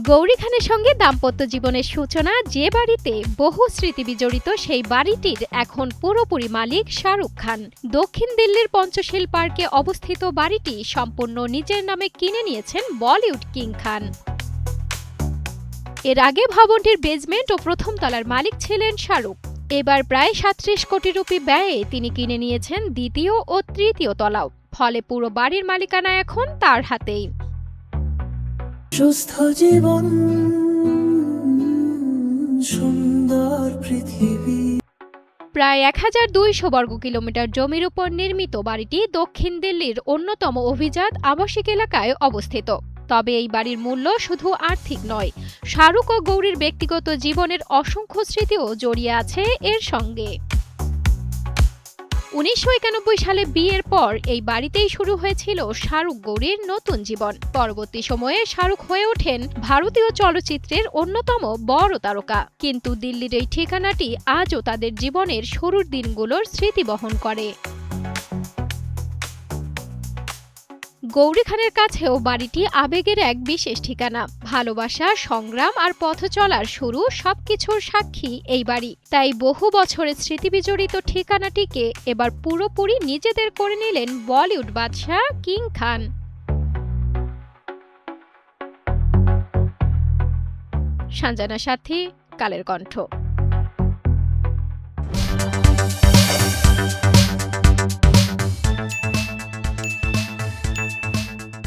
গৌরী খানের সঙ্গে দাম্পত্য জীবনের সূচনা যে বাড়িতে বহু স্মৃতি বিজড়িত, সেই বাড়িটির এখন পুরোপুরি মালিক শাহরুখ খান। দক্ষিণ দিল্লির পঞ্চশীল পার্কে অবস্থিত বাড়িটি সম্পূর্ণ নিজের নামে কিনে নিয়েছেন বলিউড কিং খান। এর আগে ভবনটির বেজমেন্ট ও প্রথম তলার মালিক ছিলেন শাহরুখ। এবার প্রায় ৩৭ কোটি রুপি ব্যয়ে তিনি কিনে নিয়েছেন দ্বিতীয় ও তৃতীয় তলাও। ফলে পুরো বাড়ির মালিকানা এখন তার হাতেই। সুস্থ জীবন, সুন্দর পৃথিবী। প্রায় ১,২০০ বর্গ কিলোমিটার জমির উপর নির্মিত বাড়িটি দক্ষিণ দিল্লির অন্যতম অভিজাত আবাসিক এলাকায় অবস্থিত। তবে এই বাড়ির মূল্য শুধু আর্থিক নয়, শাহরুখ ও গৌরীর ব্যক্তিগত জীবনের অসংখ্য স্মৃতিও জড়িয়ে আছে এর সঙ্গে। ১৯৯১ সালে বিয়ের পর এই বাড়িতেই শুরু হয়েছিল শাহরুখ গৌরীর নতুন জীবন। পরবর্তী সময়ে শাহরুখ হয়ে ওঠেন ভারতীয় চলচ্চিত্রের অন্যতম বড় তারকা। কিন্তু দিল্লির এই ঠিকানাটি আজও তাদের জীবনের শুরুর দিনগুলোর স্মৃতি বহন করে। গৌরী খানের কাছেও বাড়িটি আবেগের এক বিশেষ ঠিকানা। ভালোবাসা, সংগ্রাম আর পথ চলার শুরু সবকিছুর সাক্ষী এই বাড়ি। তাই বহু বছরের স্মৃতিবিজড়িত ঠিকানাটিকে এবার পুরোপুরি নিজেদের করে নিলেন বলিউড বাদশা কিং খান। সঞ্জনা সাথী, কালের কণ্ঠ।